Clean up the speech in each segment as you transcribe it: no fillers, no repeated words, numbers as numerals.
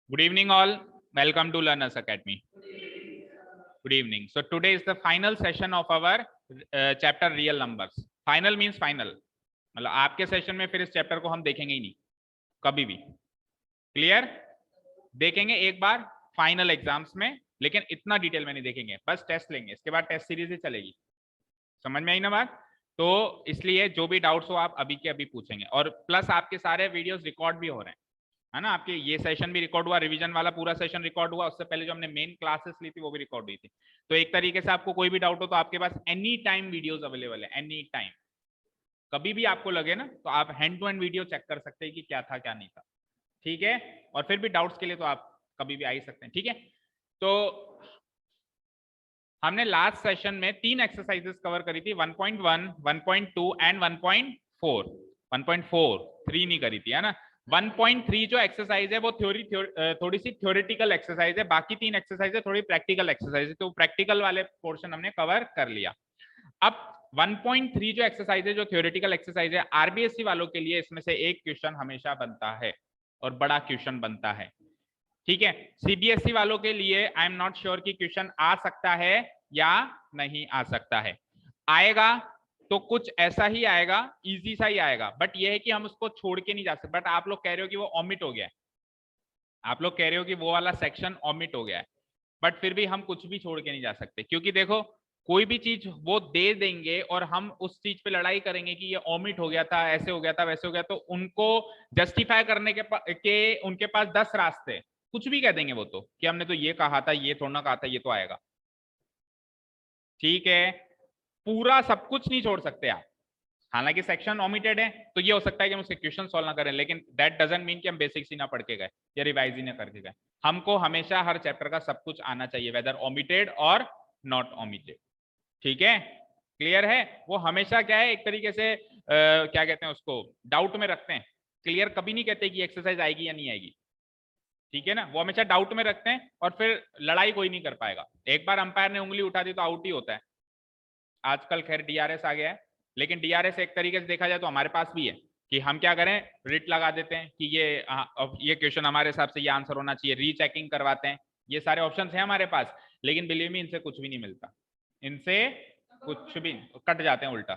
Good evening all. Welcome to Learners Academy. Good evening. So today is the final session of our chapter real numbers. Final means final. मतलब आपके session में फिर इस chapter को हम देखेंगे ही नहीं कभी भी. क्लियर? देखेंगे एक बार फाइनल एग्जाम्स में, लेकिन इतना डिटेल में नहीं देखेंगे. बस टेस्ट लेंगे, इसके बाद टेस्ट सीरीज ही चलेगी. समझ में आई ना बात? तो इसलिए जो भी डाउट्स हो आप अभी के अभी पूछेंगे. और प्लस आपके सारे वीडियोस रिकॉर्ड भी हो रहे हैं, है ना. आपके ये सेशन भी रिकॉर्ड हुआ, रिवीजन वाला पूरा सेशन रिकॉर्ड हुआ, उससे पहले जो हमने मेन क्लासेस ली थी वो भी रिकॉर्ड हुई थी. तो एक तरीके से आपको कोई भी डाउट हो तो आपके पास एनी टाइम वीडियोस अवेलेबल है. एनी टाइम, कभी भी आपको लगे ना तो आप hand to hand video check कर सकते हैं कि क्या था क्या नहीं था. ठीक है. और फिर भी डाउट्स के लिए तो आप कभी भी आ ही सकते हैं. ठीक है. तो हमने लास्ट सेशन में 3 एक्सरसाइजेस कवर करी थी, 1.1, 1.2 एंड 1.4. 1.4 3 नहीं करी थी, है ना. 1.3 जो एक्सरसाइज है वो थोड़ी सी थ्योरेटिकल एक्सरसाइज है. बाकी 3 एक्सरसाइज है थोड़ी प्रैक्टिकल एक्सरसाइज है. तो प्रैक्टिकल वाले पोर्शन हमने कवर कर लिया. अब 1.3 जो एक्सरसाइज है, जो थ्योरेटिकल एक्सरसाइज है, आरबीएससी वालों के लिए इसमें से एक क्वेश्चन हमेशा बनता है और बड़ा क्वेश्चन बनता है. ठीक है. सीबीएसई वालों के लिए आई एम नॉट श्योर कि क्वेश्चन आ सकता है या नहीं आ सकता है. आएगा तो कुछ ऐसा ही आएगा, इजी सा ही आएगा, बट ये है कि हम उसको छोड़ के नहीं जा सकते. बट आप लोग कह रहे हो कि वो ऑमिट हो गया है, आप लोग कह रहे हो कि वो वाला सेक्शन ऑमिट हो गया है, बट फिर भी हम कुछ भी छोड़ के नहीं जा सकते. क्योंकि देखो, कोई भी चीज वो दे देंगे और हम उस चीज पे लड़ाई करेंगे कि ये ऑमिट हो गया था, ऐसे हो गया था, वैसे हो गया, तो उनको जस्टिफाई करने के उनके पास 10 रास्ते. कुछ भी कह देंगे वो तो, कि हमने तो ये कहा था, ये थोड़ा ना कहा था, ये तो आएगा. ठीक है. पूरा सब कुछ नहीं छोड़ सकते आप. हालांकि सेक्शन ओमिटेड है तो ये हो सकता है कि हम उसके क्वेश्चन सॉल्व ना करें, लेकिन दैट डजंट मीन कि हम बेसिक्स ही ना पढ़ के गए या रिवाइज ही ना करके गए. हमको हमेशा हर चैप्टर का सब कुछ आना चाहिए, वेदर ओमिटेड और नॉट ओमिटेड. ठीक है. क्लियर है. वो हमेशा क्या है, एक तरीके से क्या कहते हैं उसको, डाउट में रखते हैं. क्लियर कभी नहीं कहते कि एक्सरसाइज आएगी या नहीं आएगी. ठीक है ना. वो हमेशा डाउट में रखते हैं और फिर लड़ाई कोई नहीं कर पाएगा. एक बार अंपायर ने उंगली उठा दी तो आउट ही होता है. आजकल खैर डीआरएस आ गया है, लेकिन डीआरएस एक तरीके से देखा जाए तो हमारे पास भी है कि हम क्या करें, रिट लगा देते हैं कि ये क्वेश्चन हमारे हिसाब से ये आंसर होना चाहिए, रीचेकिंग करवाते हैं. ये सारे ऑप्शंस हैं हमारे पास, लेकिन बिलीव मी इनसे कुछ भी नहीं मिलता. इनसे कुछ भी कट जाते हैं उल्टा.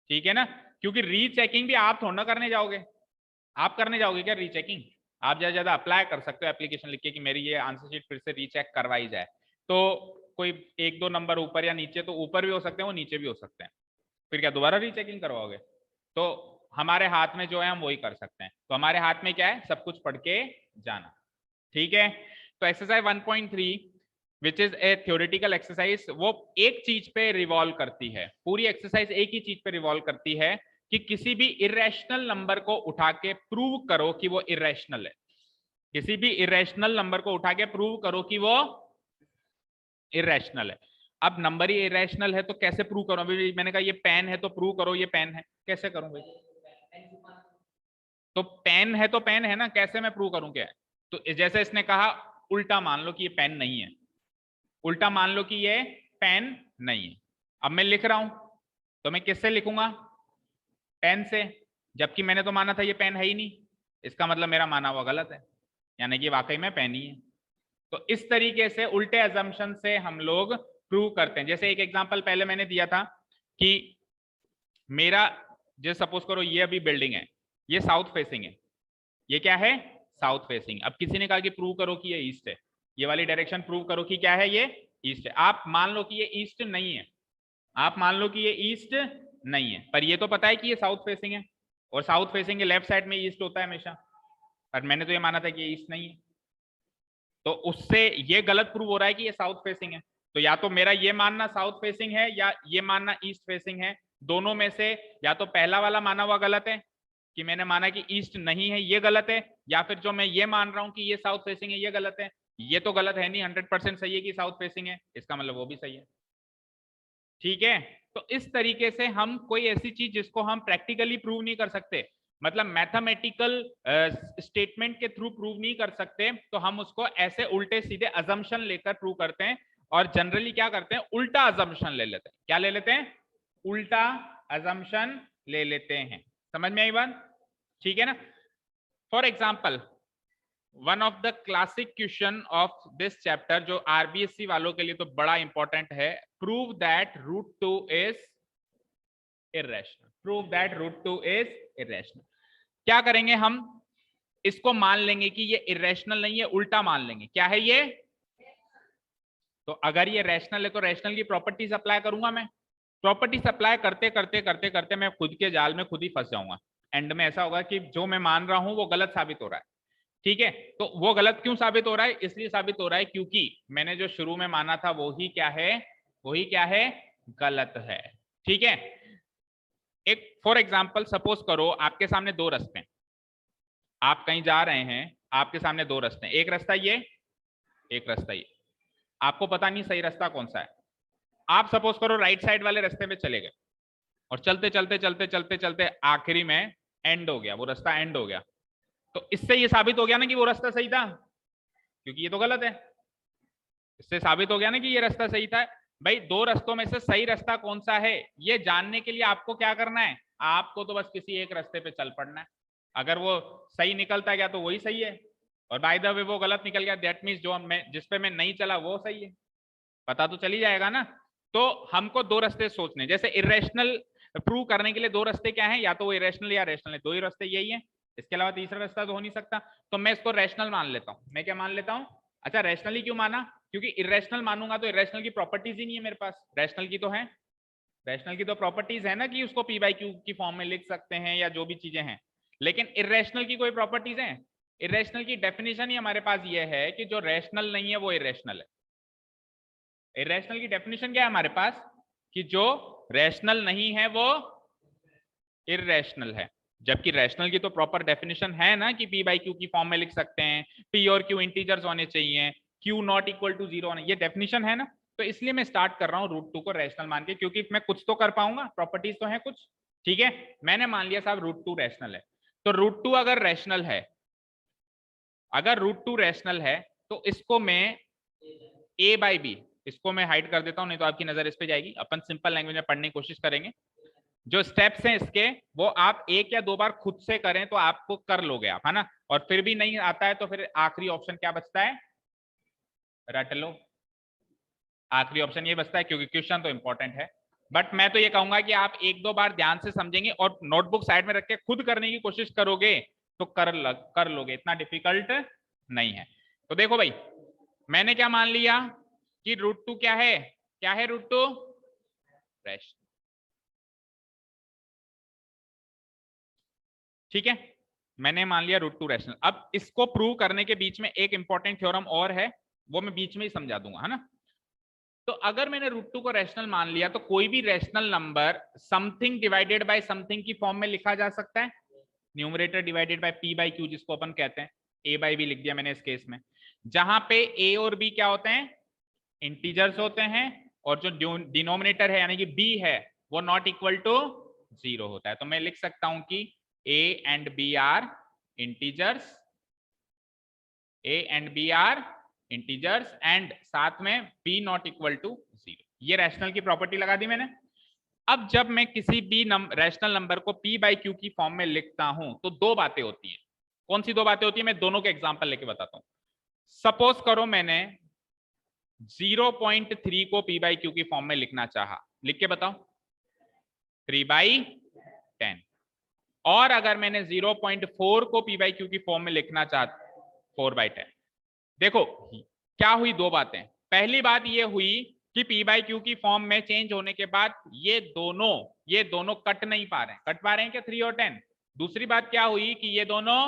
ठीक है ना. क्योंकि रीचेकिंग भी आप थोड़ा ना करने जाओगे. आप करने जाओगे क्या रीचेकिंग? आप ज्यादा ज्यादा अप्लाई कर सकते हो एप्लीकेशन लिख के कि मेरी ये आंसर शीट फिर से रीचेक करवाई जाए. तो कोई 1-2 नंबर ऊपर या नीचे, तो ऊपर भी हो सकते हैं, वो नीचे भी हो सकते हैं. फिर क्या दोबारा रीचेकिंग करवाओगे? तो हमारे हाथ में जो है हम वही कर सकते हैं. तो हमारे हाथ में क्या है, सब कुछ पढ़ के जाना. ठीक है. तो exercise 1.3 which is a theoretical exercise, वो एक चीज पे रिवॉल्व करती है. पूरी एक्सरसाइज एक ही चीज पे रिवॉल्व करती है कि किसी भी इरेशनल नंबर को उठा के प्रूव करो कि वो इरेशनल है. किसी भी इरेशनल नंबर को उठा के प्रूव करो कि वो इरेशनल है. अब नंबर ही इरेशनल है तो कैसे प्रूव करूं? अभी मैंने कहा ये पेन है तो प्रूव करो ये पेन है. कैसे करूं भाई? तो पेन है तो पेन है ना, कैसे मैं प्रूव करूं क्या है? तो जैसे इसने कहा उल्टा मान लो कि ये पेन नहीं है, उल्टा मान लो कि ये पेन नहीं है. अब मैं लिख रहा हूं तो मैं किससे लिखूंगा? पेन से. जबकि मैंने तो माना था ये पेन है ही नहीं, इसका मतलब मेरा माना हुआ गलत है, यानी कि वाकई में पेन ही है. तो इस तरीके से उल्टे अजम्पशन से हम लोग प्रूव करते हैं. जैसे एक एग्जांपल पहले मैंने दिया था कि मेरा, जैसे सपोज करो ये अभी बिल्डिंग है, ये साउथ फेसिंग है. ये क्या है? South facing. अब किसी ने कहा कि प्रूव करो कि ये ईस्ट है, ये वाली डायरेक्शन प्रूव करो कि क्या है, ये ईस्ट है. आप मान लो कि ये ईस्ट नहीं है, आप मान लो कि ये ईस्ट नहीं है, पर ये तो पता है कि ये साउथ फेसिंग है, और साउथ फेसिंग के लेफ्ट साइड में ईस्ट होता है हमेशा. पर मैंने तो ये माना था कि ये ईस्ट नहीं है, तो उससे ये गलत प्रूव हो रहा है कि ये साउथ फेसिंग है. तो या तो मेरा ये मानना साउथ फेसिंग है या ये मानना ईस्ट फेसिंग है. दोनों में से या तो पहला वाला माना हुआ गलत है कि मैंने माना कि ईस्ट नहीं है, ये गलत है, या फिर जो मैं ये मान रहा हूं कि ये साउथ फेसिंग है, ये गलत है. ये तो गलत है नहीं, 100% सही है कि साउथ फेसिंग है, इसका मतलब वो भी सही है. ठीक है. तो इस तरीके से हम कोई ऐसी चीज जिसको हम प्रैक्टिकली प्रूव नहीं कर सकते, मतलब मैथमेटिकल स्टेटमेंट के थ्रू प्रूव नहीं कर सकते, तो हम उसको ऐसे उल्टे सीधे अजम्पशन लेकर प्रूव करते हैं. और जनरली क्या करते हैं, उल्टा अजम्पशन ले लेते हैं. क्या ले लेते हैं? उल्टा अजम्पशन ले लेते हैं. समझ में आई बात? ठीक है ना। For example one of the classic question of this chapter जो आरबीएससी वालों के लिए तो बड़ा इंपॉर्टेंट है, prove that root two is irrational. Prove that root two is irrational. क्या करेंगे हम, इसको मान लेंगे कि ये इर्रेशनल नहीं है, उल्टा मान लेंगे क्या है ये। तो अगर ये रैशनल है तो रैशनल की प्रॉपर्टीज अप्लाई करूंगा मैं। प्रॉपर्टीज अप्लाई करते करते करते करते मैं खुद के जाल में खुद ही फंस जाऊंगा। एंड में ऐसा होगा कि जो मैं मान रहा हूं वो गलत साबित हो रहा है। ठीक है, तो वो गलत क्यों साबित हो रहा है? इसलिए साबित हो रहा है क्योंकि मैंने जो शुरू में माना था वो ही क्या है, वही क्या है, गलत है। ठीक है, एक फॉर एग्जाम्पल सपोज करो आपके सामने दो रास्ते हैं, आप कहीं जा रहे हैं, आपके सामने दो रास्ते हैं, एक रास्ता ये, एक रास्ता ये। आपको पता नहीं सही रास्ता कौन सा है। आप सपोज करो राइट साइड वाले रास्ते में चले गए और चलते चलते चलते चलते चलते आखिरी में एंड हो गया, वो रास्ता एंड हो गया। तो इससे ये साबित हो गया ना कि वो रास्ता सही था, क्योंकि ये तो गलत है। इससे साबित हो गया ना कि ये रास्ता सही था। भाई दो रास्तों में से सही रास्ता कौन सा है ये जानने के लिए आपको क्या करना है, आपको तो बस किसी एक रास्ते पे चल पड़ना है। अगर वो सही निकलता गया तो वही सही है, और बाय द वे वो गलत निकल गया दैट मीन्स जो मैं जिस पे मैं नहीं चला वो सही है। पता तो चली जाएगा ना। तो हमको दो रास्ते सोचने, जैसे इरेशनल प्रूव करने के लिए दो रास्ते क्या हैं, या तो वो इरेशनल या रैशनल है, दो ही रास्ते यही है, इसके अलावा तीसरा रास्ता तो हो नहीं सकता। तो मैं इसको रैशनल मान लेता हूं। मैं क्या मान लेता हूं? अच्छा रैशनली क्यों माना? क्योंकि इरेशनल मानूंगा तो इरेशनल की प्रॉपर्टीज ही नहीं है मेरे पास, रैशनल की तो है। रैशनल की तो प्रॉपर्टीज है ना कि उसको पी बाई क्यू की फॉर्म में लिख सकते हैं या जो भी चीजें हैं, लेकिन इरेशनल की कोई प्रॉपर्टीज है? इरेशनल की डेफिनेशन ही हमारे पास ये है कि जो रैशनल नहीं है वो इरेशनल है। इरेशनल की डेफिनेशन क्या है हमारे पास, कि जो रैशनल नहीं है वो इरेशनल है। जबकि रैशनल की तो प्रॉपर डेफिनेशन है ना कि पी बाई क्यू की फॉर्म में लिख सकते हैं, पी और क्यू इंटीजर्स होने चाहिए, q not equal to zero होने, ये डेफिनेशन है ना। तो इसलिए मैं स्टार्ट कर रहा हूं रूट टू को रैशनल मान के, क्योंकि मैं कुछ तो कर पाऊंगा, प्रॉपर्टीज तो है कुछ। ठीक है, मैंने मान लिया साहब रूट टू रैशनल है। तो रूट टू अगर रैशनल है, अगर रूट टू रैशनल है तो इसको मैं ए बाई बी, इसको मैं हाइड कर देता हूं नहीं तो आपकी नजर इस पे जाएगी। अपन सिंपल लैंग्वेज में पढ़ने की कोशिश करेंगे। जो स्टेप्स हैं इसके वो आप एक या दो बार खुद से करें तो आपको कर लोगे आप, है ना। और फिर भी नहीं आता है तो फिर आखिरी ऑप्शन क्या बचता है, रट लो। आखिरी ऑप्शन ये बचता है क्योंकि क्वेश्चन तो इंपॉर्टेंट है। बट मैं तो ये कहूंगा कि आप एक दो बार ध्यान से समझेंगे और नोटबुक साइड में रख के खुद करने की कोशिश करोगे तो कर लोगे, इतना डिफिकल्ट नहीं है। तो देखो भाई मैंने क्या मान लिया कि रूट टू क्या है, क्या है रूट टू, रैशनल। ठीक है, मैंने मान लिया रूट टू रैशनल। अब इसको प्रूव करने के बीच में एक इंपॉर्टेंट थ्योरम और है, वो मैं बीच में ही समझा दूंगा, है ना। तो अगर मैंने रूट टू को रैशनल मान लिया तो कोई भी rational number something divided by something की फॉर्म में लिखा जा सकता है। Numerator divided by P by Q जिसको अपन कहते हैं, ए बाई बी लिख दिया मैंने इस केस में, जहां पे ए और बी क्या होते हैं, इंटीजर्स होते हैं, और जो डिनोमिनेटर है यानी कि बी है वो नॉट इक्वल टू जीरो होता है। तो मैं लिख सकता हूं कि a and b are integers, a and b are integers and साथ में b not equal to zero. ये रैशनल की प्रॉपर्टी लगा दी मैंने। अब जब मैं किसी भी रैशनल नंबर को p बाई क्यू की फॉर्म में लिखता हूं तो दो बातें होती हैं। कौन सी दो बातें होती है, मैं दोनों के एग्जांपल लेके बताता हूं। सपोज करो मैंने 0.3 को p बाई क्यू की फॉर्म में लिखना चाहा, लिख के बताओ, 3/10। और अगर मैंने 0.4 को पी बाई क्यू की फॉर्म में लिखना चाहता, 4/10। देखो क्या हुई दो बातें। पहली बात ये हुई कि पी बाई क्यू की फॉर्म में चेंज होने के बाद ये दोनों कट नहीं पा रहे हैं। कट पा रहे हैं क्या 3 और 10? दूसरी बात क्या हुई कि ये दोनों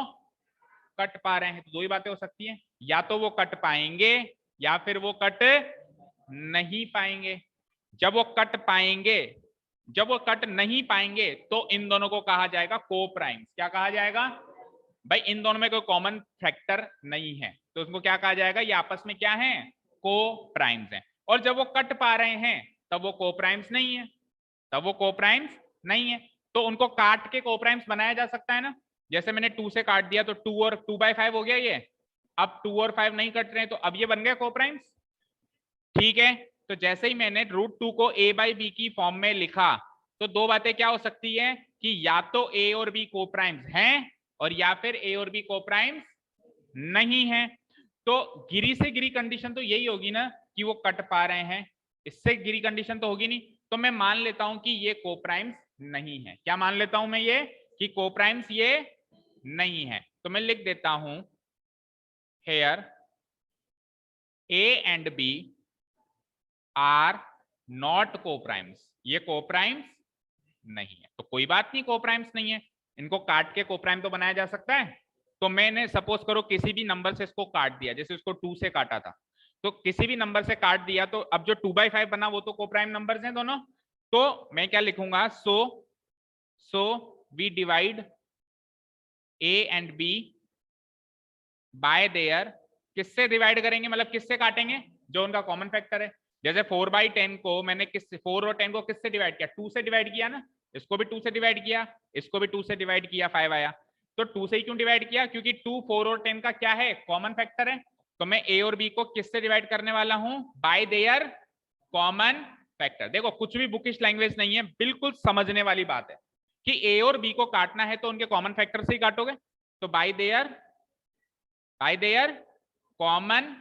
कट पा रहे हैं। तो दो ही बातें हो सकती हैं, या तो वो कट पाएंगे या फिर वो कट नहीं पाएंगे। जब वो कट पाएंगे, जब वो कट नहीं पाएंगे तो इन दोनों को कहा जाएगा को प्राइम्स। क्या कहा जाएगा भाई, इन दोनों में कोई कॉमन फैक्टर नहीं है तो उसको क्या कहा जाएगा, ये आपस में क्या है, को प्राइम्स हैं। और जब वो कट पा रहे हैं तब वो को प्राइम्स नहीं है, तब वो को प्राइम्स नहीं है। तो उनको काट के को प्राइम्स बनाया जा सकता है ना। जैसे मैंने 2 से काट दिया तो 2 और 2/5 हो गया ये। अब 2 और 5 नहीं कट रहे हैं तो अब ये बन गया को प्राइम्स। ठीक है, तो जैसे ही मैंने रूट टू को a बाई बी की फॉर्म में लिखा तो दो बातें क्या हो सकती है कि या तो ए और बी कोप्राइम्स हैं और या फिर ए और बी कोप्राइम्स नहीं है। तो गिरी से गिरी कंडीशन तो यही होगी ना कि वो कट पा रहे हैं, इससे गिरी कंडीशन तो होगी नहीं। तो मैं मान लेता हूं कि ये कोप्राइम्स नहीं है। क्या मान लेता हूं मैं ये कि कोप्राइम्स ये नहीं है। तो मैं लिख देता हूं here a and b are not coprimes, ये कोप्राइम्स नहीं है। तो कोई बात नहीं, कोप्राइम्स नहीं है, इनको काट के कोप्राइम तो बनाया जा सकता है। तो मैंने सपोज करो किसी भी नंबर से इसको काट दिया, जैसे इसको 2 से काटा था, तो किसी भी नंबर से काट दिया, तो अब जो 2/5 बना वो तो कोप्राइम नंबर्स हैं दोनों। तो मैं क्या लिखूंगा, so we divide A and B by their, किससे डिवाइड करेंगे, मतलब किससे काटेंगे, जो उनका कॉमन फैक्टर है। जैसे 4/10 को मैंने 4 और 10 को किससे डिवाइड किया, 2 से डिवाइड किया ना, इसको भी 2 से डिवाइड किया, इसको भी 2 से डिवाइड किया, 5 आया। तो 2 से ही क्यों डिवाइड किया, क्योंकि 2, 4 और 10 का क्या है, कॉमन फैक्टर है। तो मैं ए और बी को किससे डिवाइड करने वाला हूं, बाय देयर कॉमन फैक्टर। देखो कुछ भी बुकिश लैंग्वेज नहीं है, बिल्कुल समझने वाली बात है कि ए और बी को काटना है तो उनके कॉमन फैक्टर से ही काटोगे। तो by their common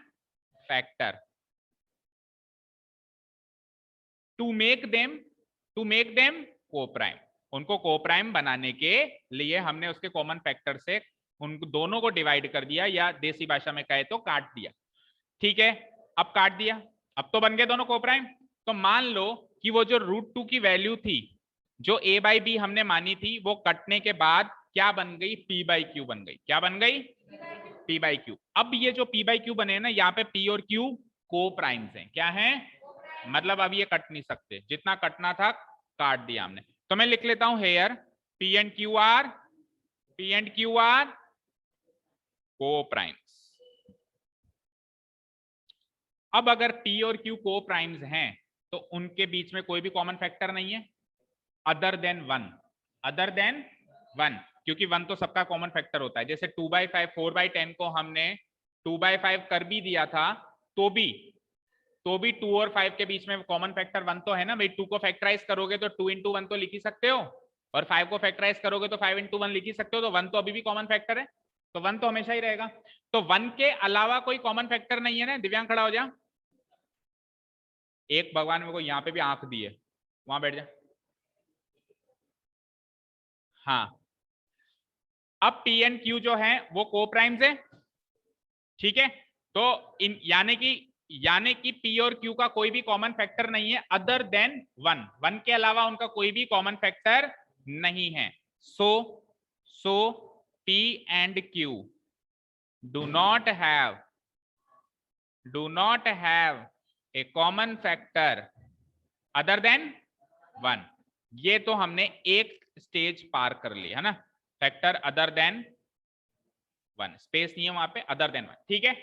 factor to make them coprime, उनको कोप्राइम बनाने के लिए हमने उसके कॉमन फैक्टर से उन दोनों को डिवाइड कर दिया, या देसी भाषा में कहे तो काट दिया। ठीक है, अब काट दिया, अब तो बन गए दोनों कोप्राइम। तो मान लो कि वो जो √2 की वैल्यू थी, जो a/b हमने मानी थी, वो कटने के बाद क्या बन गई, p/q बन गई। क्या बन गई, p/q। अब ये जो p/q बने ना, यहाँ पे p और q कोप्राइम्स हैं। क्या हैं, मतलब अब ये कट नहीं सकते, जितना कटना था काट दिया हमने। तो मैं लिख लेता हूं here p and q are coprimes. अब अगर p और q कोप्राइम्स हैं तो उनके बीच में कोई भी कॉमन फैक्टर नहीं है अदर देन 1, क्योंकि 1 तो सबका कॉमन फैक्टर होता है। जैसे 2/5 4/10 को हमने 2/5 कर भी दिया था, तो भी 2 और 5 के बीच में कॉमन फैक्टर 1 तो है ना भाई। 2 को फैक्टराइज करोगे तो 2 × 1 तो लिख ही सकते हो, और 5 को फैक्टराइज करोगे तो 5 × 1 लिख ही सकते हो। तो 1 तो अभी भी कॉमन फैक्टर है, तो 1 तो हमेशा ही रहेगा। तो 1 के अलावा कोई कॉमन फैक्टर नहीं है ना। दिव्यांग खड़ा हो जा, एक भगवान मेरे को यहाँ पे भी आंख दी है, वहां बैठ जा। हाँ, अब p एंड q जो है वो कोप्राइम्स है, ठीक है। तो इन यानी कि p और q का कोई भी कॉमन फैक्टर नहीं है अदर देन 1 के अलावा उनका कोई भी कॉमन फैक्टर नहीं है। सो p and q do not have a common factor other than 1। ये तो हमने एक स्टेज पार कर ली है ना, फैक्टर अदर देन 1, स्पेस नहीं है वहां पे, अदर देन 1। ठीक है,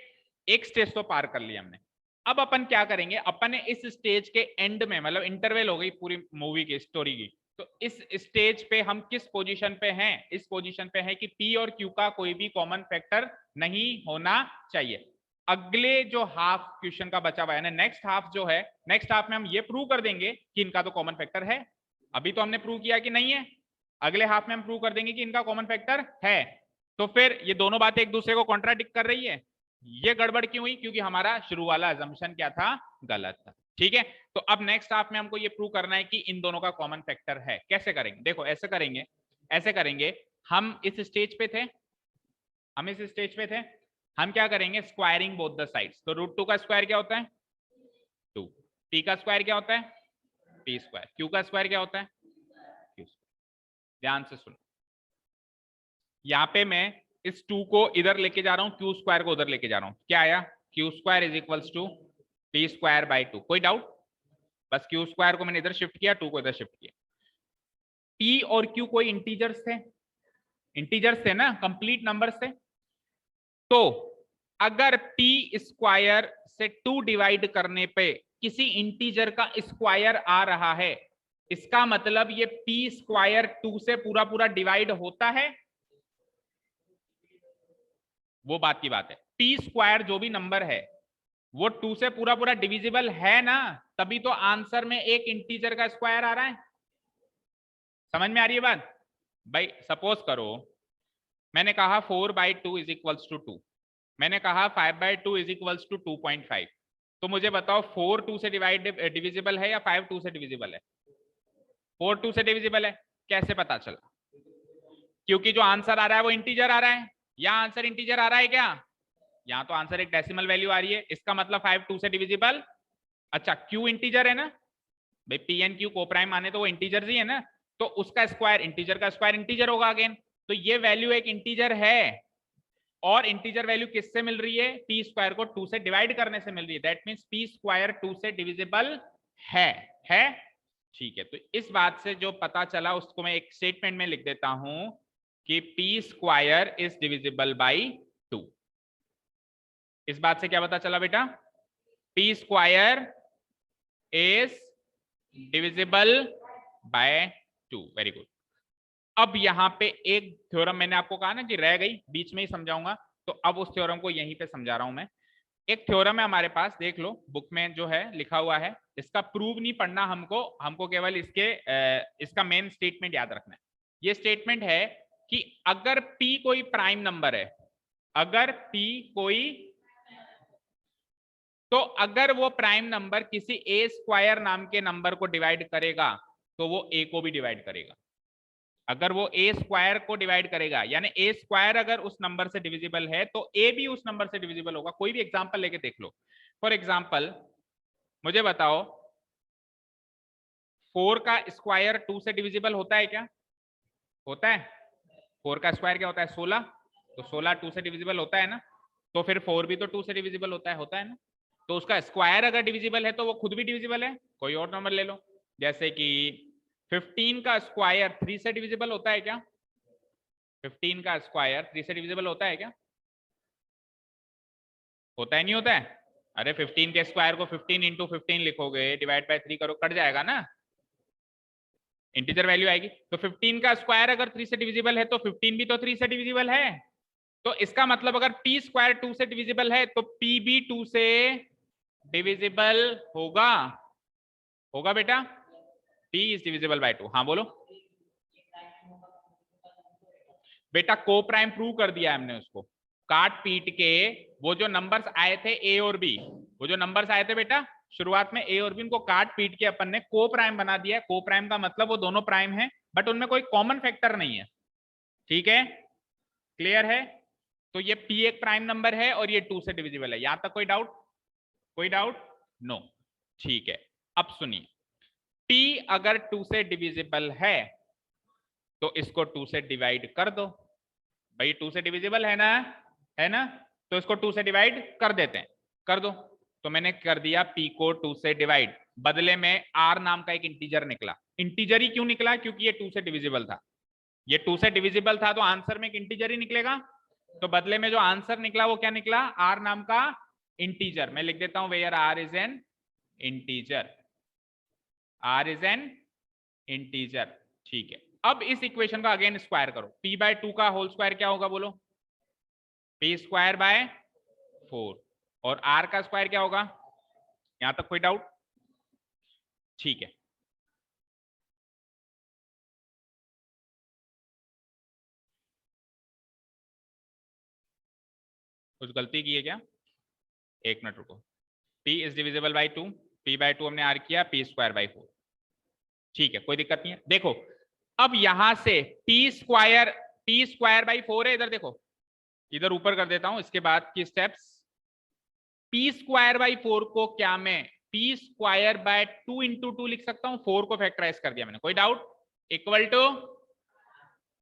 एक स्टेज तो पार कर लिया हमने। अब अपन क्या करेंगे, अपन ने इस स्टेज के एंड में, मतलब इंटरवल हो गई पूरी मूवी की स्टोरी की, तो इस स्टेज पे हम किस पोजीशन पे हैं, इस पोजीशन पे है कि p और q का कोई भी कॉमन फैक्टर नहीं होना चाहिए। अगले जो हाफ क्वेश्चन का बचा हुआ है ना, नेक्स्ट हाफ जो है, नेक्स्ट हाफ में हम ये प्रूव कर देंगे कि इनका तो कॉमन फैक्टर है। अभी तो हमने प्रूव किया कि नहीं है, अगले हाफ में हम प्रूव कर देंगे कि इनका कॉमन फैक्टर है। तो फिर ये दोनों बातें एक दूसरे को कॉन्ट्राडिक्ट कर रही है। ये गड़बड़ क्यों हुई, क्योंकि हमारा शुरू वाला अजम्पशन क्या था, गलत था। ठीक है, तो अब नेक्स्ट हाफ में हमको ये प्रूव करना है कि इन दोनों का कॉमन फैक्टर है। कैसे करेंगे, देखो ऐसे करेंगे, हम इस स्टेज पे थे, हम क्या करेंगे, स्क्वायरिंग बोथ द साइड्स। तो √2 का स्क्वायर क्या होता है 2, p का स्क्वायर क्या होता है p², q का स्क्वायर क्या होता है q²। ध्यान से सुनो, यहाँ पे मैं इस 2 को इधर लेके जा रहा हूं, q² को उधर लेके जा रहा हूं। क्या आया, q² = p²/2। कोई डाउट, बस q² को मैंने इधर शिफ्ट किया, 2 को इधर शिफ्ट किया। p और q कोई इंटीजर्स थे ना, कंप्लीट नंबर्स थे। तो अगर p² से 2 डिवाइड करने पे किसी इंटीजर का स्क्वायर आ रहा है, इसका मतलब ये p² 2 से पूरा पूरा डिवाइड होता है। वो बात की बात है, p² जो भी नंबर है वो 2 से पूरा पूरा डिविजिबल है ना, तभी तो आंसर में एक इंटीजर का स्क्वायर आ रहा है। समझ में आ रही है बात? भाई सपोज करो मैंने कहा 4/2 इज इक्वल्स टू 2, मैंने कहा 5/2 इज इक्वल्स टू 2.5, तो मुझे बताओ 4 2 से डिविजिबल है या 5 2 से डिविजिबल है? 4 2 से डिविजिबल है। कैसे पता चला? क्योंकि जो आंसर आ रहा है वो इंटीजर आ रहा है। यहाँ आंसर इंटीजर आ रहा है क्या? यहाँ तो आंसर एक डेसिमल वैल्यू आ रही है, इसका मतलब 5 2 से डिविजिबल। अच्छा क्यू इंटीजर है ना भाई, पी एन क्यू को प्राइम माने तो वो इंटीजर ही है ना, तो उसका स्क्वायर इंटीजर का स्क्वायर इंटीजर होगा अगेन। तो ये वैल्यू एक इंटीजर है, और इंटीजर वैल्यू किससे मिल रही है? पी स्क्वायर को 2 से डिवाइड करने से मिल रही है। दैट मींस पी स्क्वायर 2 से डिविजिबल है। ठीक है, तो इस बात से जो पता चला उसको मैं एक स्टेटमेंट में लिख देता हूं कि P square is divisible by 2। इस बात से क्या पता चला बेटा? P square is divisible by 2। Very good. अब यहां पे एक थ्योरम मैंने आपको कहा ना कि रह गई, बीच में ही समझाऊंगा, तो अब उस थ्योरम को यहीं पे समझा रहा हूं मैं। एक थ्योरम है हमारे पास, देख लो बुक में जो है लिखा हुआ है, इसका प्रूव नहीं पढ़ना हमको केवल इसका मेन स्टेटमेंट याद रखना है। ये स्टेटमेंट है कि अगर p कोई प्राइम नंबर है, अगर p कोई, तो अगर वो प्राइम नंबर किसी a स्क्वायर नाम के नंबर को डिवाइड करेगा तो वो a को भी डिवाइड करेगा। अगर वो a स्क्वायर को डिवाइड करेगा, यानी a स्क्वायर अगर उस नंबर से डिविजिबल है तो a भी उस नंबर से डिविजिबल होगा। कोई भी एग्जांपल लेके देख लो। फॉर एग्जांपल मुझे बताओ 4 का स्क्वायर 2 से डिविजिबल होता है क्या? होता है। 4 का स्क्वायर क्या होता है? 16। तो 16 2 से डिविजिबल होता है ना, तो फिर 4 भी तो 2 से डिविजिबल होता है ना। तो उसका स्क्वायर अगर डिविजिबल है तो वो खुद भी डिविजिबल है। कोई और नंबर ले लो, जैसे कि 15 का स्क्वायर 3 से डिविजिबल होता है क्या? 15 का स्क्वायर 3 से डिविजिबल होता है क्या? होता है नहीं होता है? अरे 15 के स्क्वायर को 15 इंटू 15 लिखोगे, डिवाइड बाय 3 करो, कट जाएगा ना, इंटीजर वैल्यू आएगी। तो 15 का स्क्वायर अगर 3 से डिविजिबल है तो 15 भी तो 3 से डिविजिबल है। तो इसका मतलब अगर पी स्क्वायर 2 से डिविजिबल है तो पी भी 2 से डिविजिबल होगा। होगा बेटा? P is divisible by 2। हाँ बोलो बेटा, को प्राइम प्रूव कर दिया हमने उसको। काट पीट के वो जो नंबर्स आए थे ए और बी, वो जो नंबर्स आए थे बेटा शुरुआत में ए और बी, उनको काट पीट के अपन ने को प्राइम बना दिया। को प्राइम का मतलब वो दोनों प्राइम है बट उनमें कोई कॉमन फैक्टर नहीं है। ठीक है, क्लियर है? तो ये पी एक प्राइम नंबर है और ये 2 से डिविजिबल है। यहां तक कोई डाउट? कोई डाउट? नो। ठीक है, अब सुनिए, p अगर 2 से डिविजिबल है तो इसको 2 से डिवाइड कर दो। भाई 2 से डिविजिबल है ना, है ना, तो इसको 2 से डिवाइड कर देते हैं। कर दो। तो मैंने कर दिया p को 2 से डिवाइड, बदले में r नाम का एक इंटीजर निकला। इंटीजर ही क्यों निकला? क्योंकि ये 2 से डिविजिबल था। ये 2 से डिविजिबल था तो आंसर में एक इंटीजर ही निकलेगा। तो बदले में जो आंसर निकला वो क्या निकला? r नाम का इंटीजर। मैं लिख देता हूं where r is an integer. r is an integer. ठीक है, अब इस इक्वेशन का अगेन स्क्वायर करो। p/2 का होल स्क्वायर क्या होगा बोलो? p square by 4। और r का स्क्वायर क्या होगा? यहां तक कोई डाउट? ठीक है, कुछ गलती की है क्या? एक मिनट रुको। p is divisible by 2, p/2 हमने r किया, p स्क्वायर बाई 4। ठीक है, कोई दिक्कत नहीं है। देखो अब यहां से p स्क्वायर बाई 4 है, इधर देखो, इधर ऊपर कर देता हूं। इसके बाद की स्टेप्स, p स्क्वायर बाई 4 को क्या मैं p स्क्वायर बाय 2 इंटू 2 लिख सकता हूं? 4 को फैक्टराइज कर दिया मैंने। कोई doubt? Equal to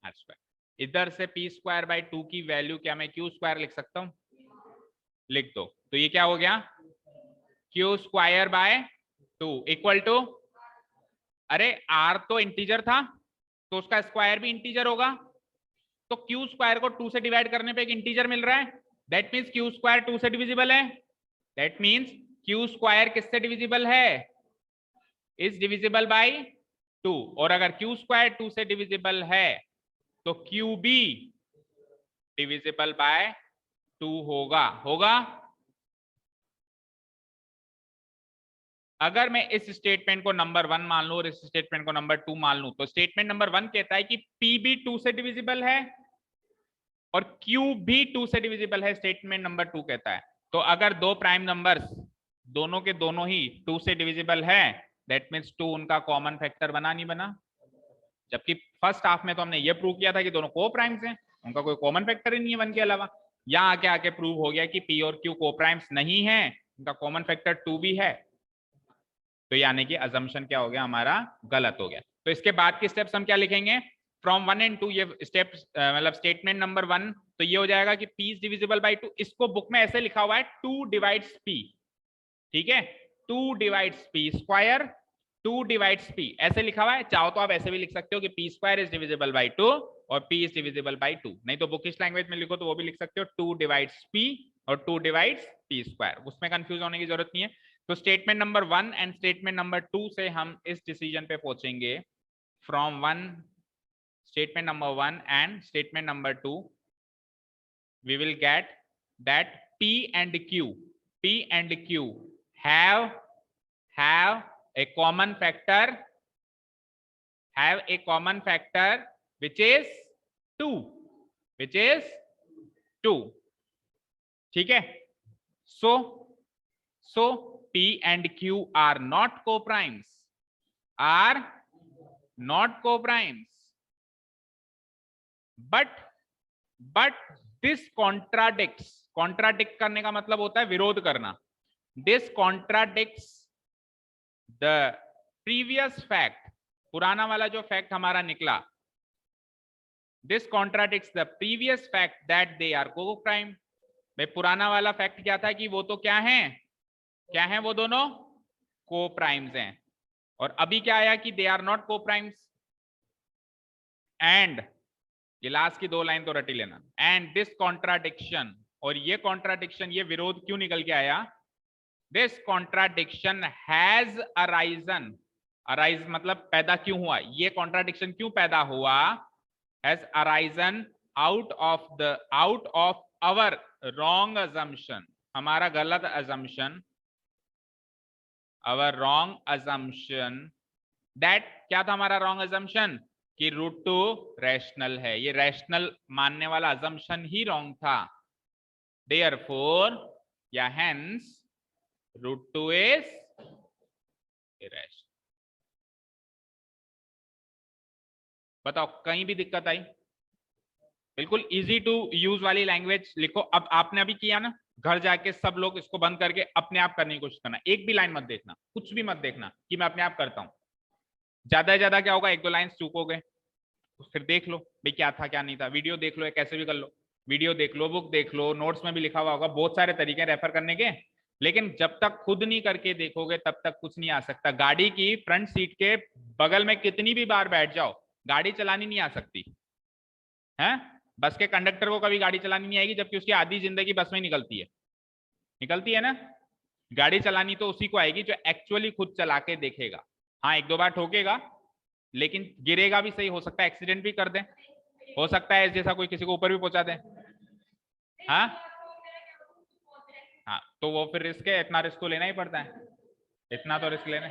r square. इधर से p स्क्वायर बाय 2 की वैल्यू क्या मैं q स्क्वायर लिख सकता हूं? लिख दो। तो ये क्या हो गया? q square by 2 equal to, अरे r तो इंटीजर था तो उसका स्क्वायर भी इंटीजर होगा। तो q स्क्वायर को 2 से डिवाइड करने पे एक इंटीजर मिल रहा है। दैट मींस q स्क्वायर 2 से डिविजिबल है। दैट मींस q स्क्वायर किससे डिविजिबल है? Is divisible by 2। और अगर q स्क्वायर 2 से डिविजिबल है तो q भी डिविजिबल बाय 2 होगा। होगा? अगर मैं इस स्टेटमेंट को नंबर 1 मान लूं और इस स्टेटमेंट को नंबर 2 मान लूं, तो स्टेटमेंट नंबर 1 कहता है कि P भी 2 से डिविजिबल है और Q भी 2 से डिविजिबल है, स्टेटमेंट नंबर 2 कहता है। तो अगर दो प्राइम नंबर्स दोनों के दोनों ही 2 से डिविजिबल है, दैट मीन्स 2 उनका कॉमन फैक्टर बना नहीं बना। जबकि फर्स्ट हाफ में तो हमने ये प्रूव किया था कि दोनों को प्राइम्स हैं, उनका कोई कॉमन फैक्टर ही नहीं है 1 के अलावा। यहाँ आके आके प्रूव हो गया कि P और Q को प्राइम्स नहीं है, उनका कॉमन फैक्टर 2 भी है। तो यानी कि अजम्पशन क्या हो गया हमारा, गलत हो गया। तो इसके बाद के स्टेप्स हम क्या लिखेंगे, फ्रॉम 1 and 2, ये स्टेप्स मतलब स्टेटमेंट नंबर 1, तो ये हो जाएगा कि P इज डिविजिबल बाय 2। इसको बुक में ऐसे लिखा हुआ है 2 डिवाइड्स P, ठीक है, 2 divides P square, 2 divides P ऐसे लिखा हुआ है। चाहो तो आप ऐसे भी लिख सकते हो कि P square is divisible by 2 और P इज डिविजिबल बाय 2, नहीं तो बुकिश लैंग्वेज में लिखो तो वो भी लिख सकते हो 2 डिवाइड्स P और 2 डिवाइड्स P स्क्वायर, उसमें कंफ्यूज होने की जरूरत नहीं है। तो statement number 1 and statement number 2 से हम इस डिसीजन पे पहुंचेंगे, from 1 statement number 1 and statement number 2, we will get that P and Q have a common factor, which is 2, ठीक है। so P and Q are not co-primes, but this contradict करने का मतलब होता है विरोध करना। this contradicts the previous fact, पुराना वाला जो फैक्ट हमारा निकला, this contradicts the previous fact that they are co-prime। भाई पुराना वाला फैक्ट क्या था कि वो तो क्या है वो दोनों co-primes हैं, और अभी क्या आया कि they are not co-primes। And ये लास्ट की 2 लाइन तो रटी लेना, एंड दिस कॉन्ट्राडिक्शन, और ये कॉन्ट्राडिक्शन, ये विरोध क्यों निकल के आया, this contradiction has arisen, arise मतलब पैदा क्यों हुआ, ये कॉन्ट्राडिक्शन क्यों पैदा हुआ, has arisen out of our wrong assumption, हमारा गलत assumption, our wrong assumption, that क्या था हमारा रॉन्ग अजम्पशन कि √2 रैशनल है, ये रैशनल मानने वाला अजम्पशन ही रॉन्ग था। देयरफॉर या हेंस √2 इज इरेशनल। बताओ कहीं भी दिक्कत आई? बिल्कुल इजी टू यूज वाली लैंग्वेज लिखो। अब आपने अभी किया ना, घर जाके सब लोग इसको बंद करके अपने आप करने की कोशिश करना, एक भी लाइन मत देखना, कुछ भी मत देखना कि मैं अपने आप करता हूं। ज्यादा से ज्यादा क्या होगा, 1-2 लाइन चूक हो गए, फिर देख लो भाई क्या था क्या नहीं था, वीडियो देख लो, कैसे भी कर लो, वीडियो देख लो, बुक देख लो, नोट्स में भी लिखा हुआ होगा, बहुत सारे तरीके रेफर करने के। लेकिन जब तक खुद नहीं करके देखोगे तब तक कुछ नहीं आ सकता। गाड़ी की फ्रंट सीट के बगल में कितनी भी बार बैठ जाओ, गाड़ी चलानी नहीं आ सकती है। बस के कंडक्टर को कभी गाड़ी चलानी नहीं आएगी, जबकि उसकी आधी जिंदगी बस में निकलती है ना। गाड़ी चलानी तो उसी को आएगी जो एक्चुअली खुद चला के देखेगा। हाँ 1-2 बार ठोकेगा, लेकिन गिरेगा भी, सही हो सकता है एक्सीडेंट भी कर दे, हो सकता है जैसा कोई किसी को ऊपर भी पहुंचा दे। हाँ तो वो फिर रिस्क है, इतना रिस्क तो लेना ही पड़ता है, इतना तो रिस्क लेना।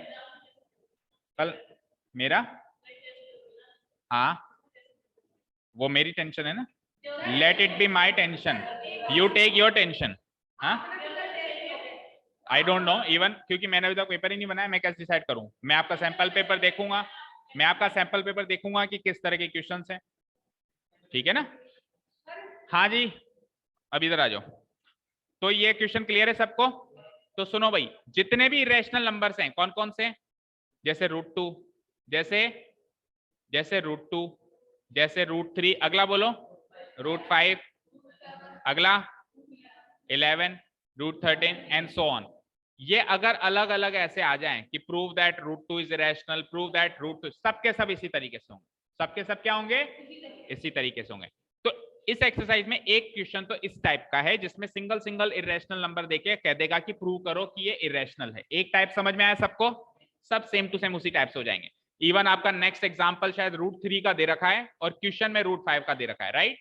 कल मेरा, हाँ वो मेरी टेंशन है ना, let it be my tension, you take your tension. हाँ आई डोंट नो इवन, क्योंकि मैंने अभी तक पेपर ही नहीं बनाया, मैं कैसे डिसाइड करूं। मैं आपका सैंपल पेपर देखूंगा, कि किस तरह के क्वेश्चन हैं, ठीक है ना। हाँ जी अब इधर आ जाओ। तो ये क्वेश्चन क्लियर है सबको? तो सुनो भाई, जितने भी इरेशनल नंबर्स हैं कौन कौन से, जैसे √2, जैसे √2, जैसे √3, अगला बोलो √5, अगला 11, √13 एंड सो ऑन। ये अगर अलग अलग ऐसे आ जाएं कि prove that √2 is irrational, prove that √2, सबके सब इसी तरीके से होंगे, सबके सब क्या होंगे, इसी तरीके से होंगे। तो इस एक्सरसाइज में एक क्वेश्चन तो इस टाइप का है जिसमें सिंगल इरेशनल नंबर देके कह देगा कि प्रूव करो कि ये इरेशनल है। एक टाइप समझ में आया सबको? सब सेम टू सेम उसी टाइप से हो जाएंगे। इवन आपका नेक्स्ट एग्जांपल शायद √3 का दे रखा है और क्वेश्चन में √5 का दे रखा है, राइट।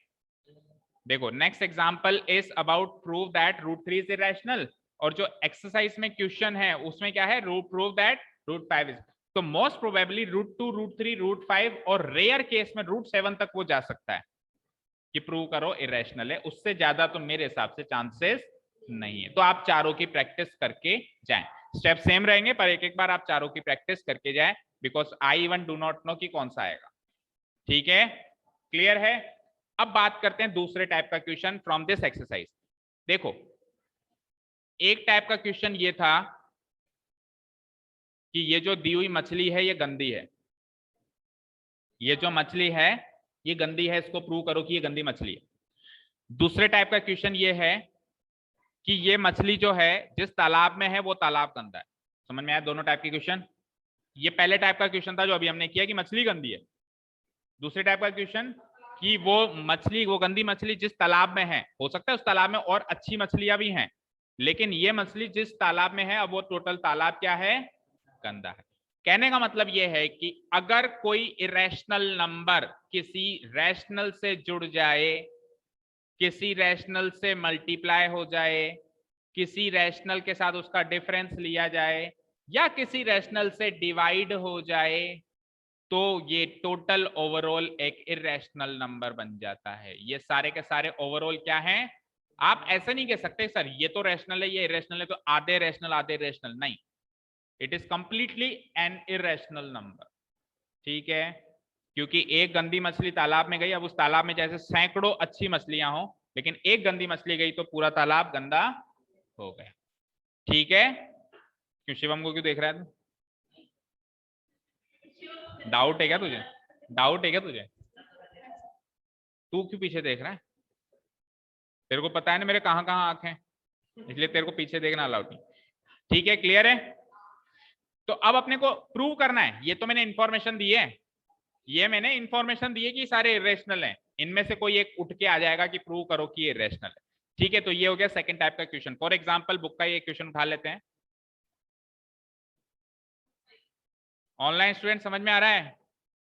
देखो next example is about prove that √3 is irrational. और जो एक्सरसाइज में क्वेश्चन है उसमें क्या है, root prove that root 5 is, तो most probably root 2 root 3 root 5 और रेयर केस में रूट 7 तक वो जा सकता है कि प्रूव करो इरेशनल है, उससे ज्यादा तो मेरे हिसाब से चांसेस नहीं है। तो आप चारों की प्रैक्टिस करके जाएं, स्टेप सेम रहेंगे पर एक एक बार आप चारों की प्रैक्टिस करके जाएं, because I even do not know कि कौन सा आएगा। ठीक है, क्लियर है। अब बात करते हैं दूसरे टाइप का क्वेश्चन फ्रॉम दिस एक्सरसाइज। देखो, एक टाइप का क्वेश्चन ये था कि ये जो दी हुई मछली है ये गंदी है, ये जो मछली है ये गंदी है, इसको प्रूव करो कि ये गंदी मछली है। दूसरे टाइप का क्वेश्चन ये है कि ये मछली जो है जिस तालाब में है वो तालाब गंदा है। समझ में आया दोनों टाइप के क्वेश्चन? ये पहले टाइप का क्वेश्चन था जो अभी हमने किया कि मछली गंदी है। दूसरे टाइप का क्वेश्चन कि वो मछली, वो गंदी मछली जिस तालाब में है, हो सकता है उस तालाब में और अच्छी मछलियां भी हैं, लेकिन ये मछली जिस तालाब में है अब वो टोटल तालाब क्या है, गंदा है। कहने का मतलब ये है कि अगर कोई इरेशनल नंबर किसी रैशनल से जुड़ जाए, किसी रैशनल से मल्टीप्लाई हो जाए, किसी रैशनल के साथ उसका डिफरेंस लिया जाए, या किसी रैशनल से डिवाइड हो जाए, तो ये टोटल ओवरऑल एक इरेशनल नंबर बन जाता है। ये सारे के सारे ओवरऑल क्या हैं? आप ऐसा नहीं कह सकते सर ये तो रैशनल है ये इरेशनल है तो आधे रैशनल आधे इरेशनल, नहीं, it is completely an irrational number. ठीक है, क्योंकि एक गंदी मछली तालाब में गई, अब उस तालाब में जैसे सैकड़ों अच्छी मछलियां हो, लेकिन एक गंदी मछली गई तो पूरा तालाब गंदा हो गया। ठीक है, क्यों शिवम को क्यों देख रहा है तू? डाउट है क्या तुझे? डाउट है क्या तुझे? तू क्यों पीछे देख रहा है? तेरे को पता है ना मेरे कहां कहां आंख हैं, इसलिए तेरे को पीछे देखना अलाउड नहीं। ठीक है, क्लियर है। तो अब अपने को प्रूव करना है, ये तो मैंने इंफॉर्मेशन दी है, ये मैंने इंफॉर्मेशन दी है कि सारे इरेशनल हैं, इनमें से कोई एक उठ के आ जाएगा कि प्रूव करो कि ये इरेशनल है। ठीक है, तो ये हो गया सेकंड टाइप का क्वेश्चन। फॉर एग्जांपल बुक का ये क्वेश्चन उठा लेते हैं। ऑनलाइन स्टूडेंट समझ में आ रहा है?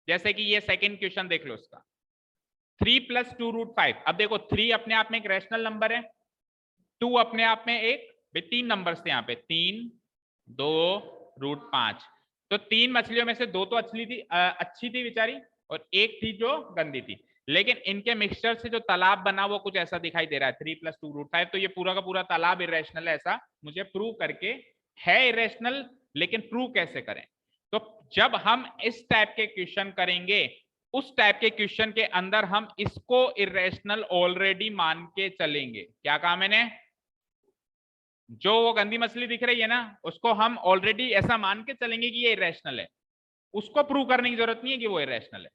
जैसे कि ये सेकंड क्वेश्चन देख लो इसका, 3 + 2 √ 5। अब देखो 3 अपने आप में एक रैशनल नंबर है, 2 अपने आप में एक, तीन नंबर थे यहाँ पे, 3 2 √5। तो तीन मछलियों में से दो तो अच्छी थी बेचारी, और एक थी जो गंदी थी, लेकिन इनके मिक्सचर से जो तालाब बना वो कुछ ऐसा दिखाई दे रहा है, 3 + 2 √5। तो ये पूरा का पूरा तालाब इरेशनल है, ऐसा मुझे प्रूव करके है इरेशनल, लेकिन प्रूव कैसे करें? तो जब हम इस टाइप के क्वेश्चन करेंगे, उस टाइप के क्वेश्चन के अंदर हम इसको इरेशनल ऑलरेडी मान के चलेंगे। क्या कहा मैंने? जो वो गंदी मछली दिख रही है ना, उसको हम ऑलरेडी ऐसा मान के चलेंगे कि ये इरेशनल है, उसको प्रूव करने की जरूरत नहीं है कि वो इरेशनल है।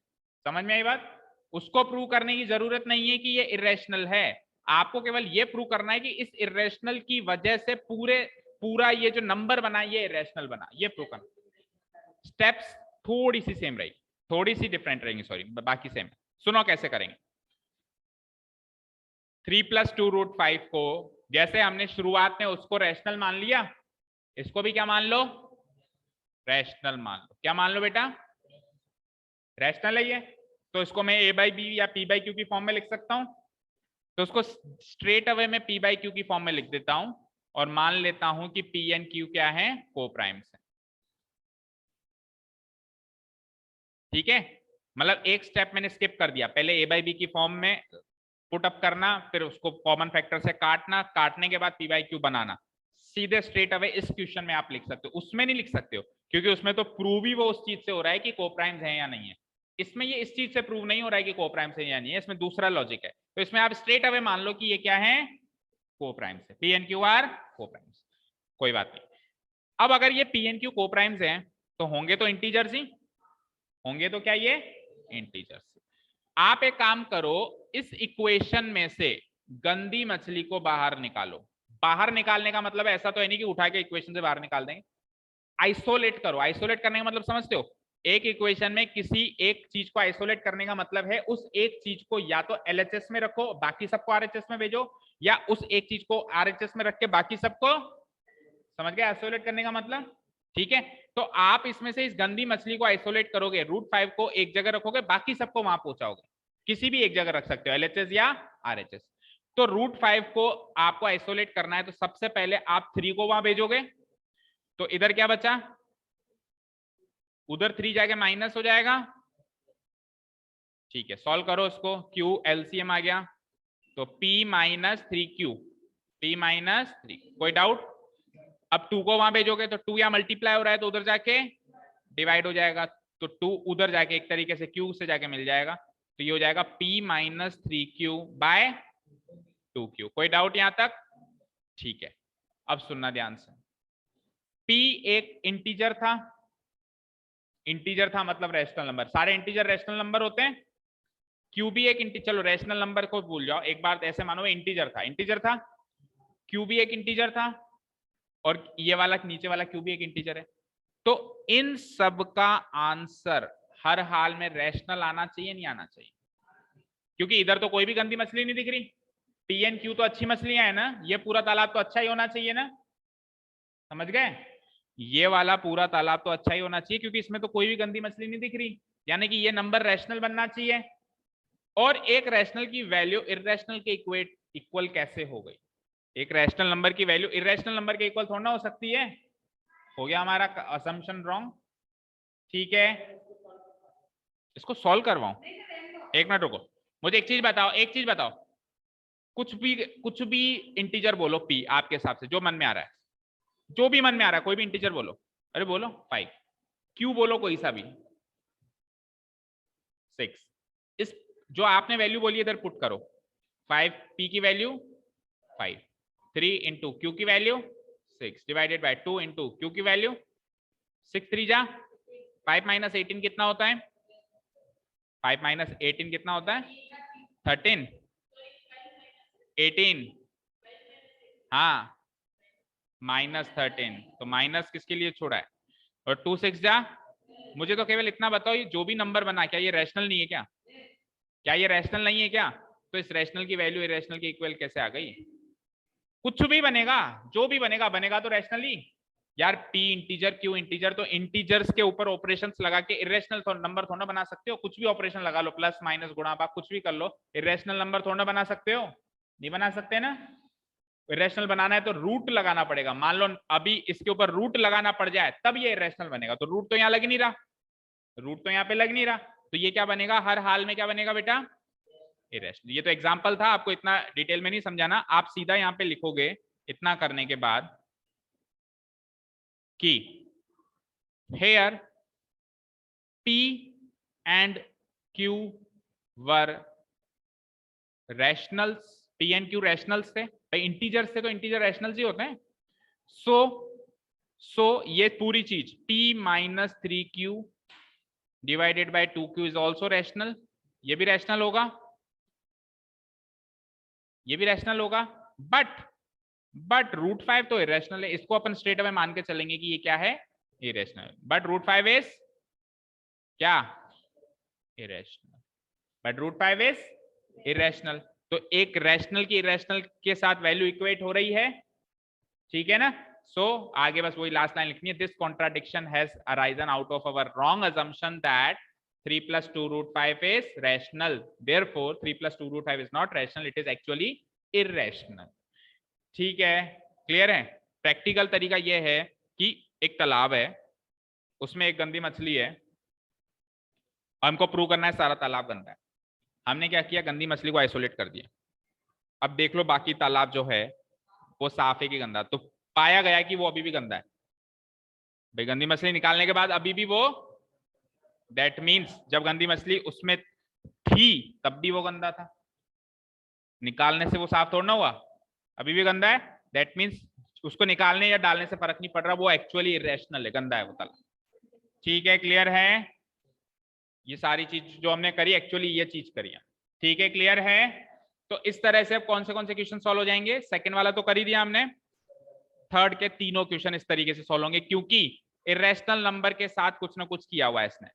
समझ में आई बात? उसको प्रूव करने की जरूरत नहीं है कि ये इरेशनल है, आपको केवल ये प्रूव करना है कि इस इरेशनल की वजह से पूरा ये जो नंबर बना ये इरेशनल बना, ये प्रूव करना। स्टेप्स थोड़ी सी सेम रहेगी, थोड़ी सी डिफरेंट रहेंगी, सॉरी, बाकी सेम। सुनो कैसे करेंगे। 3 + 2 √5 को जैसे हमने शुरुआत में उसको रैशनल मान लिया, इसको भी क्या मान लो? रैशनल मान लो। क्या मान लो बेटा? रैशनल है ये, तो इसको मैं a/b या p/q की फॉर्म में लिख सकता हूं। तो उसको स्ट्रेट अवे में p/q की फॉर्म में लिख देता हूं और मान लेता हूं कि p एंड q क्या है? को-प्राइम्स है। ठीक है, मतलब एक स्टेप मैंने स्किप कर दिया, पहले a/b की फॉर्म में पुट अप करना, फिर उसको कॉमन फैक्टर से काटना, काटने के बाद p/q बनाना। सीधे स्ट्रेट अवे इस क्वेश्चन में आप लिख सकते हो, उसमें नहीं लिख सकते हो, क्योंकि उसमें तो प्रूव ही वो उस चीज से हो रहा है कि को-प्राइम्स है या नहीं है। इसमें ये इस चीज से प्रूव नहीं हो रहा है कि को-प्राइम्स है या नहीं है, इसमें दूसरा लॉजिक है। तो इसमें आप स्ट्रेट अवे मान लो कि ये क्या है? को-प्राइम्स है, p एंड q आर को-प्राइम्स। कोई बात नहीं। अब अगर ये p एंड q को-प्राइम्स हैं तो होंगे तो इंटीजर्स ही होंगे, तो क्या ये इंटीजर्स। आप एक काम करो, इस इक्वेशन में से गंदी मछली को बाहर निकालो। बाहर निकालने का मतलब ऐसा तो है नहीं कि उठा के इक्वेशन से बाहर निकाल देंगे, आइसोलेट करो। आइसोलेट करने का मतलब समझते हो? एक इक्वेशन में किसी एक चीज को आइसोलेट करने का मतलब है उस एक चीज को या तो LHS में रखो बाकी सबको RHS में भेजो, या उस एक चीज को RHS में रख के बाकी सबको, समझ गए आइसोलेट करने का मतलब? ठीक है, तो आप इसमें से इस गंदी मछली को आइसोलेट करोगे, √5 को एक जगह रखोगे, बाकी सबको वहां पहुंचाओगे, किसी भी एक जगह रख सकते हो, LHS या RHS। तो √5 को आपको आइसोलेट करना है, तो सबसे पहले आप 3 को वहां भेजोगे, तो इधर क्या बचा, उधर 3 जाके माइनस हो जाएगा। ठीक है, सॉल्व करो उसको, Q LCM आ गया, तो P minus 3Q, P minus 3, कोई डाउट? अब 2 को वहां भेजोगे तो 2 यहाँ मल्टीप्लाई हो रहा है तो उधर जाके डिवाइड हो जाएगा, तो 2 उधर जाके एक तरीके से Q से जाके मिल जाएगा, तो ये हो जाएगा P minus 3Q bye 2Q। कोई डाउट यहां तक? ठीक है, अब सुनना ध्यान से। P एक इंटीजर था, इंटीजर था मतलब रैशनल नंबर, सारे इंटीजर रैशनल नंबर होते हैं। Q भी एक इंटीजर, चलो रैशनल नंबर को भूल जाओ, एक बार ऐसे मानो इंटीजर था, इंटीजर था, Q भी एक इंटीजर था, और ये वाला नीचे वाला Q भी एक इंटीजर है। तो इन सब का आंसर हर हाल में रैशनल आना चाहिए, नहीं आना चाहिए? क्योंकि इधर तो कोई भी गंदी मछली नहीं दिख रही, P एंड Q तो अच्छी मछलियां है ना, ये पूरा तालाब तो अच्छा ही होना चाहिए ना, समझ गए? ये वाला पूरा तालाब तो अच्छा ही होना चाहिए क्योंकि इसमें तो कोई भी गंदी मछली नहीं दिख रही, यानी कि ये नंबर रैशनल बनना चाहिए। और एक रैशनल की वैल्यू इरेशनल के इक्वल कैसे हो गई? एक रैशनल नंबर की वैल्यू इरेशनल नंबर के इक्वल थोड़ा ना हो सकती है। हो गया हमारा असम्पशन रॉन्ग। ठीक है, इसको सॉल्व करवाऊं, एक मिनट रुको, मुझे एक चीज बताओ, एक चीज बताओ, कुछ भी इंटीजर बोलो P आपके हिसाब से, जो मन में आ रहा है, जो भी मन में आ रहा है, कोई भी इंटीजर बोलो। अरे बोलो 5, Q बोलो कोई सा भी 6, इस जो आपने वैल्यू बोली इधर पुट करो, 5 P की वैल्यू 5, 3 इंटू Q की value 6 divided by 2 into Q की वैल्यू 6 3 जा 5 माइनस 18 कितना होता है? 5 माइनस 18 कितना होता है? 13, 18, हाँ माइनस 13, तो माइनस किसके लिए छोड़ा है? और 2 6 जा, मुझे तो केवल इतना बताओ, ये जो भी नंबर बना क्या ये रैशनल नहीं है क्या? क्या ये रैशनल नहीं है क्या? तो इस रैशनल की वैल्यू इरेशनल के इक्वल कैसे आ गई? कुछ भी बनेगा, जो भी बनेगा बनेगा तो रैशनली यार। P इंटीजर Q इंटीजर, तो इंटीजर्स के ऊपर ऑपरेशंस लगा के इरेशनल नंबर थोड़ा बना सकते हो? कुछ भी ऑपरेशन लगा लो, प्लस माइनस गुणा भाग कुछ भी कर लो, इरेशनल नंबर थोड़ा बना सकते हो? नहीं बना सकते ना। इरेशनल बनाना है तो रूट लगाना पड़ेगा, मान लो अभी इसके ऊपर रूट लगाना पड़ जाए तब ये इरेशनल बनेगा, तो रूट तो यहाँ लग नहीं रहा, रूट तो यहाँ पे लग नहीं रहा, तो ये क्या बनेगा? हर हाल में क्या बनेगा बेटा? इरेशनल। ये तो एग्जांपल था, आपको इतना डिटेल में नहीं समझाना, आप सीधा यहाँ पे लिखोगे इतना करने के बाद कि here P and Q were rationals, P and Q rationals थे, इंटीजर से तो इंटीजर रैशनल्स ही होते हैं। सो ये पूरी चीज P minus 3Q divided by 2Q is also rational, ये भी रैशनल होगा, ये भी रैशनल होगा, बट √5 तो इरेशनल है, इसको अपन स्ट्रेट अवे मान के चलेंगे कि ये क्या है? इरेशनल। बट √5 इज क्या? इरेशनल। But √5 is irrational. तो एक रैशनल की इरेशनल के साथ वैल्यू इक्वेट हो रही है, ठीक है ना? सो आगे बस वही लास्ट लाइन लिखनी है, this contradiction has arisen out of our wrong assumption that 3 plus 2 √5 is rational, therefore 3 plus 2 √5 is not rational, it is actually irrational। ठीक है, क्लियर है? प्रैक्टिकल तरीका यह है कि एक तालाब है, उसमें एक गंदी मछली है, हमको प्रूव करना है सारा तालाब गंदा है। हमने क्या किया? गंदी मछली को आइसोलेट कर दिया। अब देख लो बाकी तालाब जो है वो साफ है कि गंदा, तो पाया गया कि वो अभी भी गंदा है। भाई गंदी मछली निकालने के बाद अभी भी वो, दैट मीन्स जब गंदी मछली उसमें थी तब भी वो गंदा था, निकालने से वो साफ थोड़ा ना हुआ, अभी भी गंदा है। दैट मीन्स उसको निकालने या डालने से फर्क नहीं पड़ रहा, वो एक्चुअली इरेशनल है, गंदा है वो तालाब। ठीक है, क्लियर है? ये सारी चीज जो हमने करी एक्चुअली ये चीज करी है, ठीक है, क्लियर है? तो इस तरह से अब कौन से क्वेश्चन सॉल्व हो जाएंगे? सेकंड वाला तो कर ही दिया हमने, थर्ड के तीनों क्वेश्चन इस तरीके से सॉल्व होंगे, क्योंकि इरेशनल नंबर के साथ कुछ ना कुछ किया हुआ है इसने,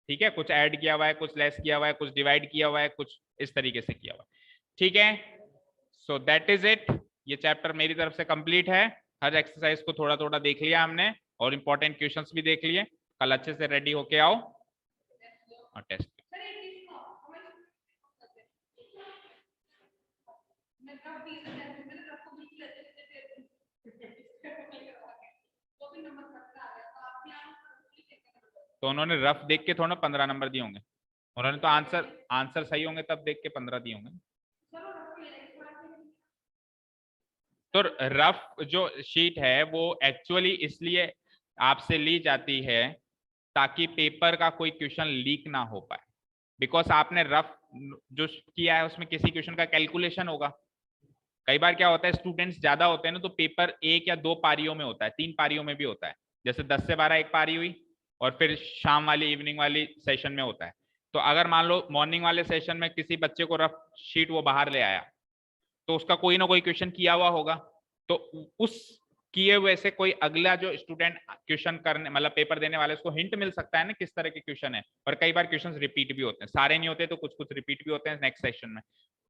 ठीक है, कुछ ऐड किया हुआ है, कुछ लेस किया हुआ है, कुछ डिवाइड किया हुआ है, कुछ इस तरीके से किया हुआ है, ठीक है। सो दैट इज इट, ये चैप्टर मेरी तरफ से कंप्लीट है। हर एक्सरसाइज को थोड़ा थोड़ा देख लिया हमने और इंपॉर्टेंट क्वेश्चंस भी देख लिए। कल अच्छे से रेडी होके आओ और टेस्ट तो उन्होंने रफ देख के थोड़ा 15 नंबर दिए होंगे, उन्होंने तो आंसर सही होंगे तब देख के 15 दिए होंगे। तो रफ जो शीट है वो एक्चुअली इसलिए आपसे ली जाती है ताकि पेपर का कोई क्वेश्चन लीक ना हो पाए, बिकॉज आपने रफ जो किया है उसमें किसी क्वेश्चन का कैलकुलेशन होगा। कई बार क्या होता है, स्टूडेंट्स ज्यादा होते हैं ना, तो पेपर 1 या 2 पारियों में होता है, 3 पारियों में भी होता है, जैसे 10 से 12 एक पारी हुई और फिर शाम वाली इवनिंग वाली सेशन में होता है। तो अगर मान लो मॉर्निंग वाले सेशन में किसी बच्चे को रफ शीट वो बाहर ले आया, तो उसका कोई ना कोई क्वेश्चन किया हुआ होगा, तो उस किए हुए से कोई अगला जो स्टूडेंट क्वेश्चन करने मतलब पेपर देने वाले उसको हिंट मिल सकता है ना किस तरह के क्वेश्चन है। और कई बार क्वेश्चन रिपीट भी होते हैं, सारे नहीं होते तो कुछ कुछ रिपीट भी होते हैं नेक्स्ट सेशन में।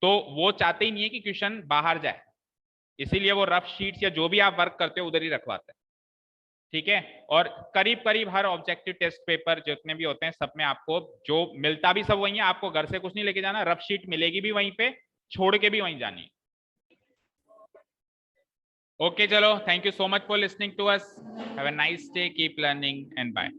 तो वो चाहते ही नहीं है कि क्वेश्चन बाहर जाए, इसीलिए वो रफ शीट्स या जो भी आप वर्क करते हो उधर ही रखवाते हैं। ठीक है, और करीब करीब हर ऑब्जेक्टिव टेस्ट पेपर जितने भी होते हैं सब में आपको जो मिलता भी सब वही है, आपको घर से कुछ नहीं लेके जाना, रफ शीट मिलेगी भी वहीं पे, छोड़ के भी वहीं जानी। Okay, chalo. Thank you so much for listening to us. Have a nice day. Keep learning and bye.